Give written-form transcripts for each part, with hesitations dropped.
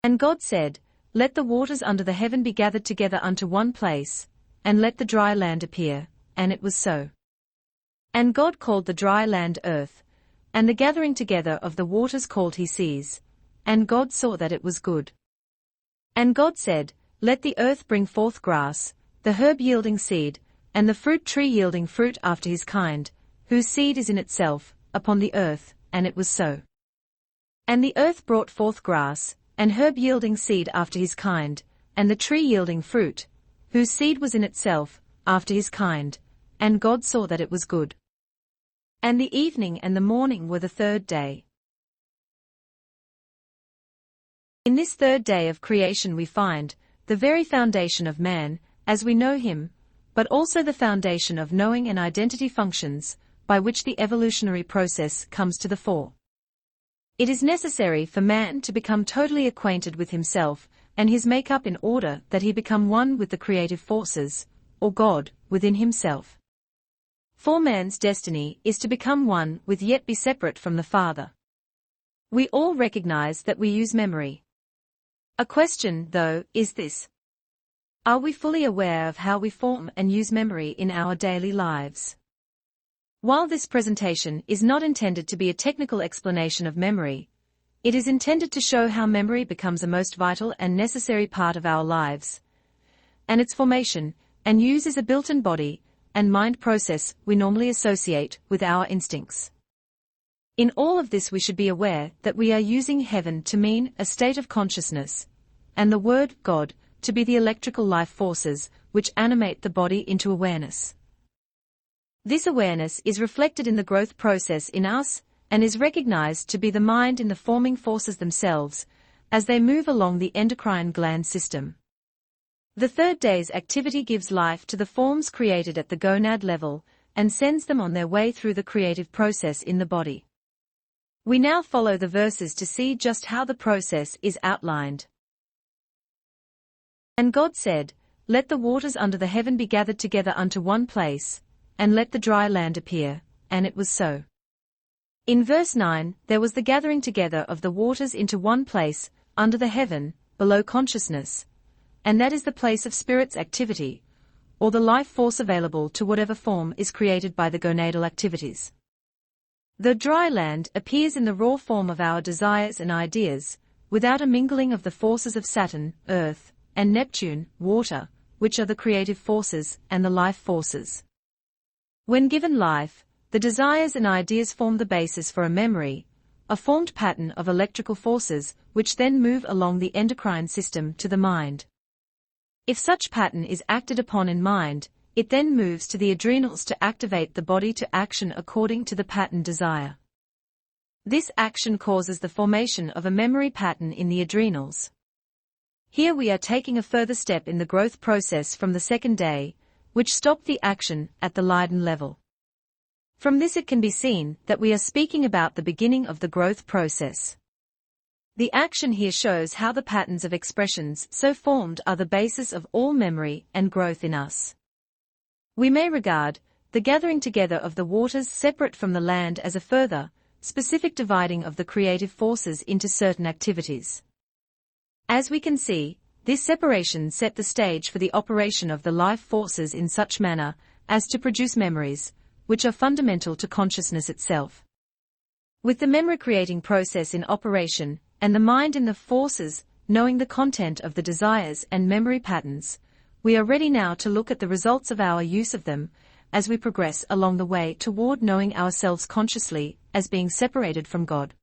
And God said, "Let the waters under the heaven be gathered together unto one place, and let the dry land appear," and it was so. And God called the dry land earth, and the gathering together of the waters called he seas, and God saw that it was good. And God said, "Let the earth bring forth grass, the herb yielding seed, and the fruit tree yielding fruit after his kind, whose seed is in itself, upon the earth," and it was so. And the earth brought forth grass, and herb yielding seed after his kind, and the tree yielding fruit, whose seed was in itself, after his kind, and God saw that it was good. And the evening and the morning were the third day. In this third day of creation we find the very foundation of man, as we know him, but also the foundation of knowing and identity functions, by which the evolutionary process comes to the fore. It is necessary for man to become totally acquainted with himself and his make-up in order that he become one with the creative forces, or God, within himself. For man's destiny is to become one with yet be separate from the Father. We all recognize that we use memory. A question, though, is this: are we fully aware of how we form and use memory in our daily lives? While this presentation is not intended to be a technical explanation of memory, it is intended to show how memory becomes a most vital and necessary part of our lives, and its formation and use is a built-in body and mind process we normally associate with our instincts. In all of this we should be aware that we are using heaven to mean a state of consciousness, and the word God to be the electrical life forces which animate the body into awareness. This awareness is reflected in the growth process in us, and is recognized to be the mind in the forming forces themselves, as they move along the endocrine gland system. The third day's activity gives life to the forms created at the gonad level, and sends them on their way through the creative process in the body. We now follow the verses to see just how the process is outlined. And God said, "Let the waters under the heaven be gathered together unto one place, and let the dry land appear," and it was so. In verse 9, there was the gathering together of the waters into one place, under the heaven, below consciousness, and that is the place of spirit's activity, or the life force available to whatever form is created by the gonadal activities. The dry land appears in the raw form of our desires and ideas, without a mingling of the forces of Saturn, Earth, and Neptune, water, which are the creative forces and the life forces. When given life, the desires and ideas form the basis for a memory, a formed pattern of electrical forces which then move along the endocrine system to the mind. If such pattern is acted upon in mind, it then moves to the adrenals to activate the body to action according to the pattern desire. This action causes the formation of a memory pattern in the adrenals. Here we are taking a further step in the growth process from the second day, which stopped the action at the Leiden level. From this it can be seen that we are speaking about the beginning of the growth process. The action here shows how the patterns of expressions so formed are the basis of all memory and growth in us. We may regard the gathering together of the waters separate from the land as a further, specific dividing of the creative forces into certain activities. As we can see, this separation set the stage for the operation of the life forces in such manner as to produce memories, which are fundamental to consciousness itself. With the memory-creating process in operation, and the mind in the forces, knowing the content of the desires and memory patterns, we are ready now to look at the results of our use of them, as we progress along the way toward knowing ourselves consciously, as being separated from God.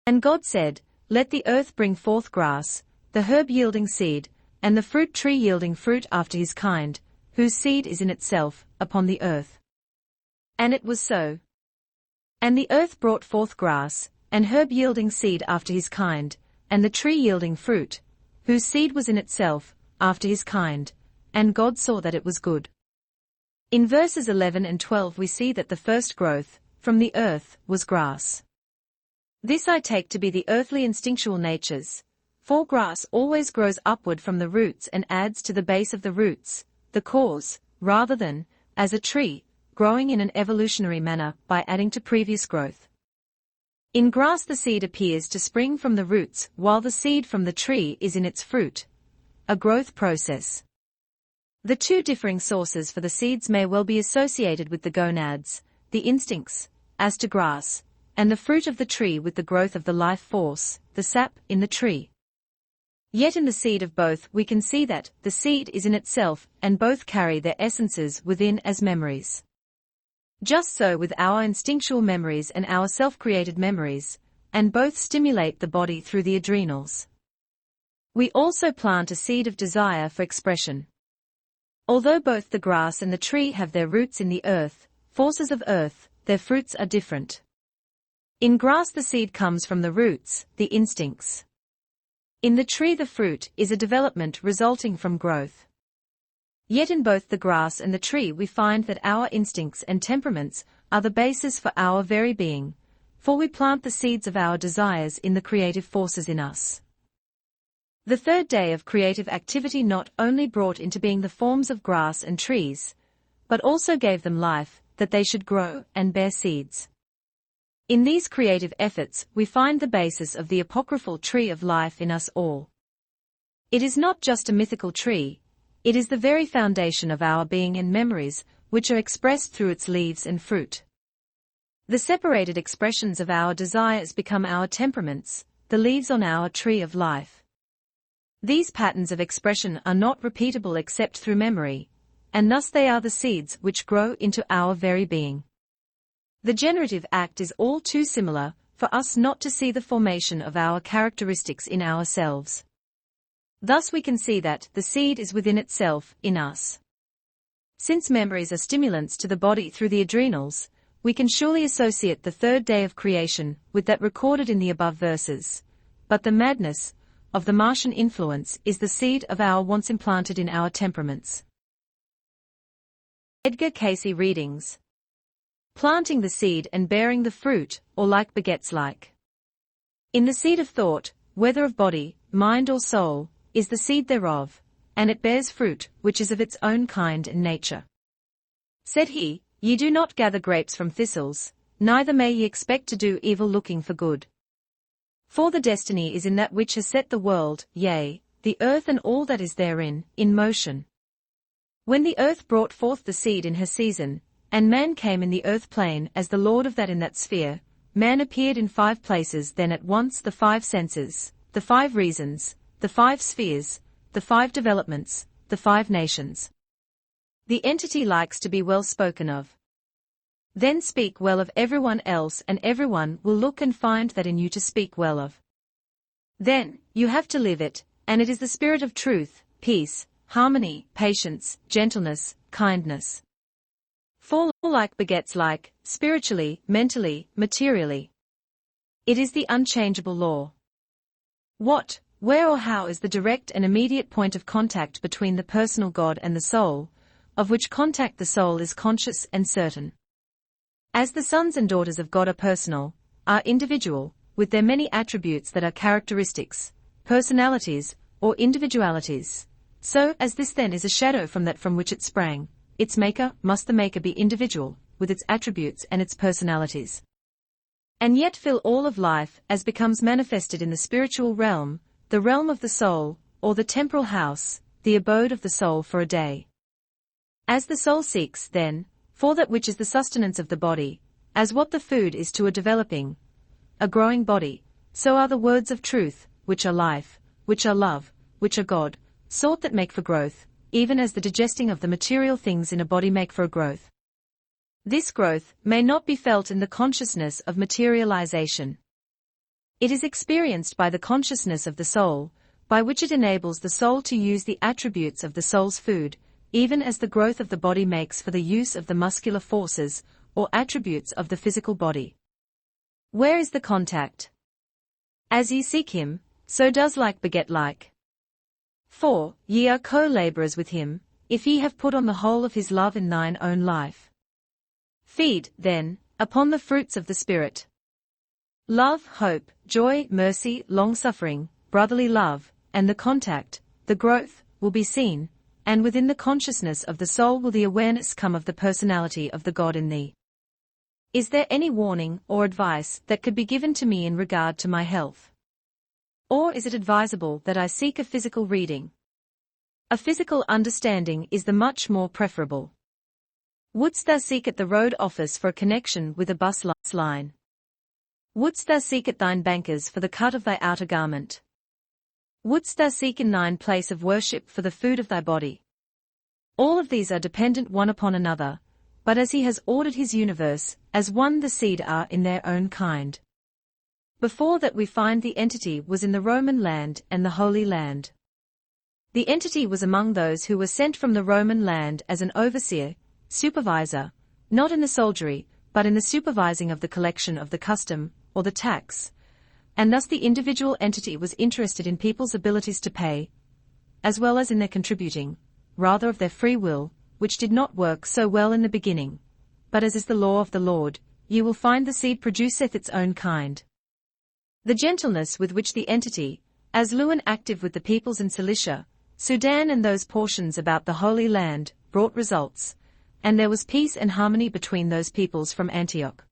And God said, "Let the earth bring forth grass, the herb yielding seed, and the fruit tree yielding fruit after his kind, whose seed is in itself, upon the earth." And it was so. And the earth brought forth grass, and herb yielding seed after his kind, and the tree yielding fruit, whose seed was in itself, after his kind, and God saw that it was good. In verses 11 and 12 we see that the first growth, from the earth, was grass. This I take to be the earthly instinctual natures, for grass always grows upward from the roots and adds to the base of the roots, the cause, rather than, as a tree, growing in an evolutionary manner by adding to previous growth. In grass the seed appears to spring from the roots while the seed from the tree is in its fruit, a growth process. The two differing sources for the seeds may well be associated with the gonads, the instincts, as to grass, and the fruit of the tree with the growth of the life force, the sap, in the tree. Yet in the seed of both we can see that the seed is in itself and both carry their essences within as memories. Just so with our instinctual memories and our self-created memories, and both stimulate the body through the adrenals. We also plant a seed of desire for expression. Although both the grass and the tree have their roots in the earth, forces of earth, their fruits are different. In grass the seed comes from the roots, the instincts. In the tree the fruit is a development resulting from growth. Yet in both the grass and the tree we find that our instincts and temperaments are the basis for our very being, for we plant the seeds of our desires in the creative forces in us. The third day of creative activity not only brought into being the forms of grass and trees, but also gave them life, that they should grow and bear seeds. In these creative efforts we find the basis of the apocryphal tree of life in us all. It is not just a mythical tree, it is the very foundation of our being and memories, which are expressed through its leaves and fruit. The separated expressions of our desires become our temperaments, the leaves on our tree of life. These patterns of expression are not repeatable except through memory, and thus they are the seeds which grow into our very being. The generative act is all too similar for us not to see the formation of our characteristics in ourselves. Thus we can see that the seed is within itself, in us. Since memories are stimulants to the body through the adrenals, we can surely associate the third day of creation with that recorded in the above verses. But the madness of the Martian influence is the seed of our wants implanted in our temperaments. Edgar Cayce readings. Planting the seed and bearing the fruit, or like begets like. In the seed of thought, whether of body, mind or soul, is the seed thereof, and it bears fruit, which is of its own kind and nature. Said he, Ye do not gather grapes from thistles, neither may ye expect to do evil looking for good. For the destiny is in that which has set the world, yea, the earth and all that is therein, in motion. When the earth brought forth the seed in her season, and man came in the earth plane as the lord of that in that sphere, man appeared in 5 places then at once the 5 senses, the 5 reasons, the 5 spheres, the 5 developments, the 5 nations. The entity likes to be well spoken of. Then speak well of everyone else and everyone will look and find that in you to speak well of. Then, you have to live it, and it is the spirit of truth, peace, harmony, patience, gentleness, kindness. For like begets like, spiritually, mentally, materially. It is the unchangeable law. What, where or how is the direct and immediate point of contact between the personal God and the soul, of which contact the soul is conscious and certain? As the sons and daughters of God are personal, are individual, with their many attributes that are characteristics, personalities, or individualities, so as this then is a shadow from that from which it sprang, its maker must the maker be individual, with its attributes and its personalities. And yet fill all of life as becomes manifested in the spiritual realm, the realm of the soul, or the temporal house, the abode of the soul for a day. As the soul seeks, then, for that which is the sustenance of the body, as what the food is to a developing, a growing body, so are the words of truth, which are life, which are love, which are God, sought that make for growth, even as the digesting of the material things in a body make for a growth. This growth may not be felt in the consciousness of materialization. It is experienced by the consciousness of the soul, by which it enables the soul to use the attributes of the soul's food, even as the growth of the body makes for the use of the muscular forces, or attributes of the physical body. Where is the contact? As ye seek him, so does like beget like. For, ye are co-laborers with him, if ye have put on the whole of his love in thine own life. Feed, then, upon the fruits of the Spirit. Love, hope, joy, mercy, long-suffering, brotherly love, and the contact, the growth, will be seen, and within the consciousness of the soul will the awareness come of the personality of the God in thee. Is there any warning or advice that could be given to me in regard to my health? Or is it advisable that I seek a physical reading? A physical understanding is the much more preferable. Wouldst thou seek at the road office for a connection with a bus line? Wouldst thou seek at thine banker's for the cut of thy outer garment? Wouldst thou seek in thine place of worship for the food of thy body? All of these are dependent one upon another, but as he has ordered his universe, as one the seed are in their own kind. Before that we find the entity was in the Roman land and the Holy Land. The entity was among those who were sent from the Roman land as an overseer, supervisor, not in the soldiery, but in the supervising of the collection of the custom, or the tax, and thus the individual entity was interested in people's abilities to pay, as well as in their contributing, rather of their free will, which did not work so well in the beginning. But as is the law of the Lord, you will find the seed produceth its own kind. The gentleness with which the entity, as Lewin active with the peoples in Cilicia, Sudan and those portions about the Holy Land, brought results, and there was peace and harmony between those peoples from Antioch.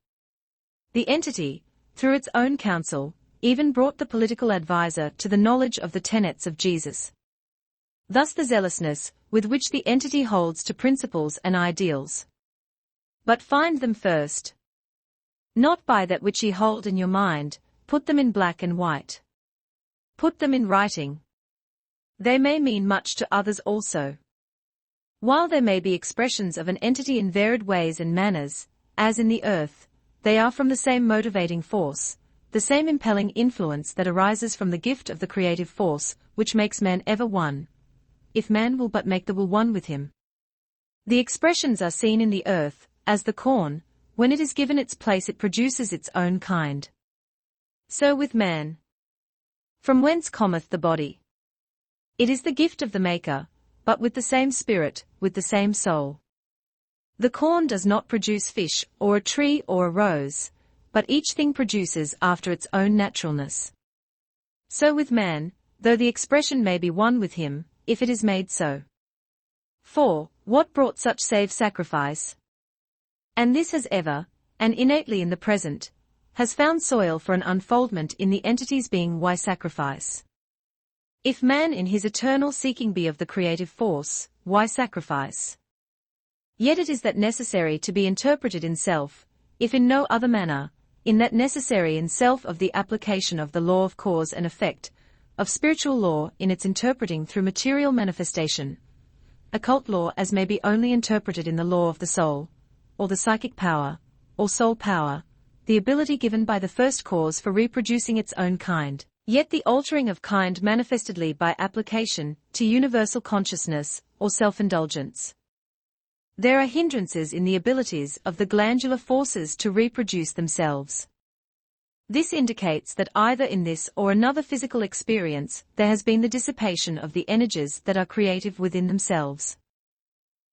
The entity, through its own counsel, even brought the political adviser to the knowledge of the tenets of Jesus. Thus the zealousness, with which the entity holds to principles and ideals. But find them first. Not by that which ye hold in your mind, put them in black and white. Put them in writing. They may mean much to others also. While there may be expressions of an entity in varied ways and manners, as in the earth, they are from the same motivating force, the same impelling influence that arises from the gift of the creative force, which makes man ever one, if man will but make the will one with him. The expressions are seen in the earth, as the corn, when it is given its place it produces its own kind. So with man. From whence cometh the body? It is the gift of the Maker, but with the same spirit, with the same soul. The corn does not produce fish, or a tree or a rose, but each thing produces after its own naturalness. So with man, though the expression may be one with him, if it is made so. For, what brought such save sacrifice? And this has ever, and innately in the present, has found soil for an unfoldment in the entity's being. Why sacrifice? If man in his eternal seeking be of the creative force, why sacrifice? Yet it is that necessary to be interpreted in self, if in no other manner, in that necessary in self of the application of the law of cause and effect, of spiritual law in its interpreting through material manifestation, occult law as may be only interpreted in the law of the soul, or the psychic power, or soul power, the ability given by the first cause for reproducing its own kind, yet the altering of kind manifestedly by application to universal consciousness, or self-indulgence. There are hindrances in the abilities of the glandular forces to reproduce themselves. This indicates that either in this or another physical experience there has been the dissipation of the energies that are creative within themselves.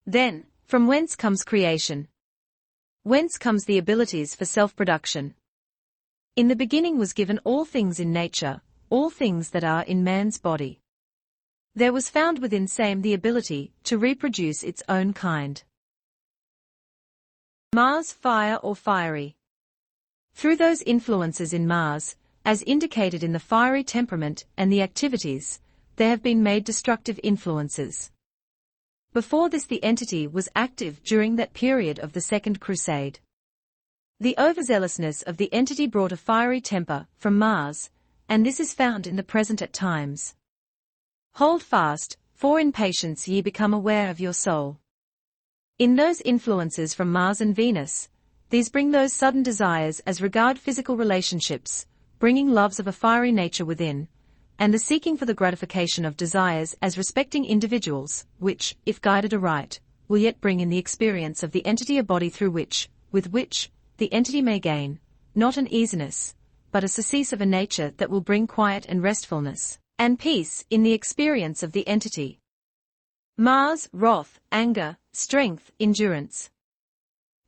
Then, from whence comes creation? Whence comes the abilities for self-production? In the beginning was given all things in nature, all things that are in man's body. There was found within same the ability to reproduce its own kind. Mars, fire or fiery. Through those influences in Mars, as indicated in the fiery temperament and the activities, there have been made destructive influences. Before this the entity was active during that period of the Second Crusade. The overzealousness of the entity brought a fiery temper from Mars, and this is found in the present at times. Hold fast, for in patience ye become aware of your soul. In those influences from Mars and Venus, these bring those sudden desires as regard physical relationships, bringing loves of a fiery nature within, and the seeking for the gratification of desires as respecting individuals, which, if guided aright, will yet bring in the experience of the entity a body through which, with which, the entity may gain, not an easiness, but a surcease of a nature that will bring quiet and restfulness, and peace in the experience of the entity. Mars, wrath, anger, strength, endurance.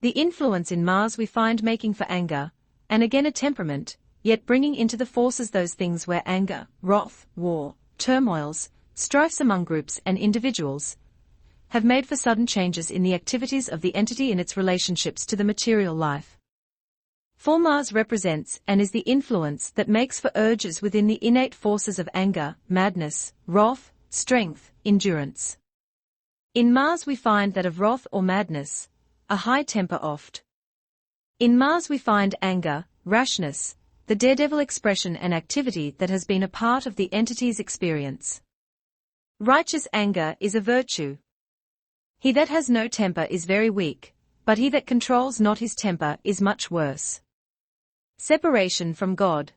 The influence in Mars we find making for anger, and again a temperament, yet bringing into the forces those things where anger, wrath, war, turmoils, strifes among groups and individuals, have made for sudden changes in the activities of the entity in its relationships to the material life. For Mars represents and is the influence that makes for urges within the innate forces of anger, madness, wrath, strength, endurance. In Mars we find that of wrath or madness, a high temper oft. In Mars we find anger, rashness, the daredevil expression and activity that has been a part of the entity's experience. Righteous anger is a virtue. He that has no temper is very weak, but he that controls not his temper is much worse. Separation from God.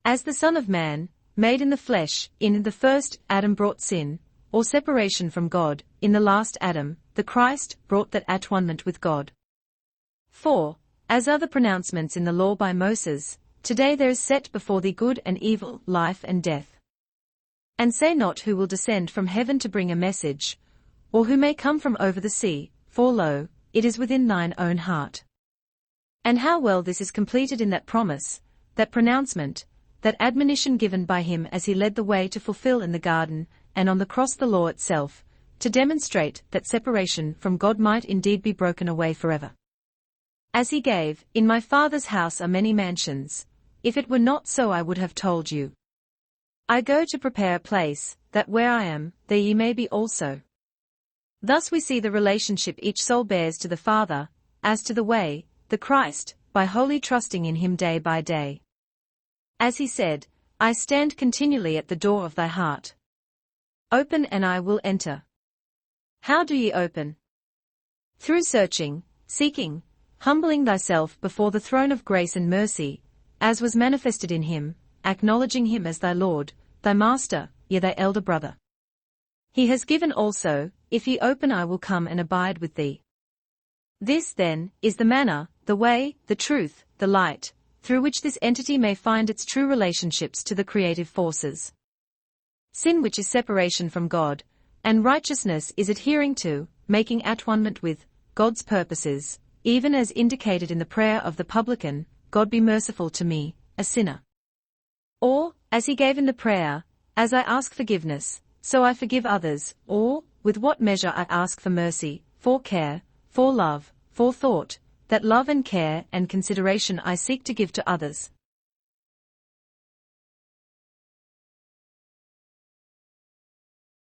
As the Son of Man, made in the flesh, in the first Adam brought sin, or separation from God, in the last Adam, the Christ, brought that at-one-ment with God. 4. As are the pronouncements in the law by Moses, today there is set before thee good and evil, life and death. And say not who will descend from heaven to bring a message, or who may come from over the sea, for lo, it is within thine own heart. And how well this is completed in that promise, that pronouncement, that admonition given by him as he led the way to fulfill in the garden, and on the cross the law itself, to demonstrate that separation from God might indeed be broken away forever. As he gave, in my Father's house are many mansions, if it were not so I would have told you. I go to prepare a place, that where I am, there ye may be also. Thus we see the relationship each soul bears to the Father, as to the way, the Christ, by wholly trusting in him day by day. As he said, I stand continually at the door of thy heart. Open and I will enter. How do ye open? Through searching, seeking, humbling thyself before the throne of grace and mercy, as was manifested in him, acknowledging him as thy Lord, thy Master, yea thy elder brother. He has given also, if ye open I will come and abide with thee. This, then, is the manner, the way, the truth, the light, through which this entity may find its true relationships to the creative forces. Sin, which is separation from God, and righteousness is adhering to, making at-one-ment with, God's purposes, even as indicated in the prayer of the publican, God be merciful to me, a sinner. Or, as he gave in the prayer, as I ask forgiveness, so I forgive others, or, with what measure I ask for mercy, for care, for love, for thought, that love and care and consideration I seek to give to others,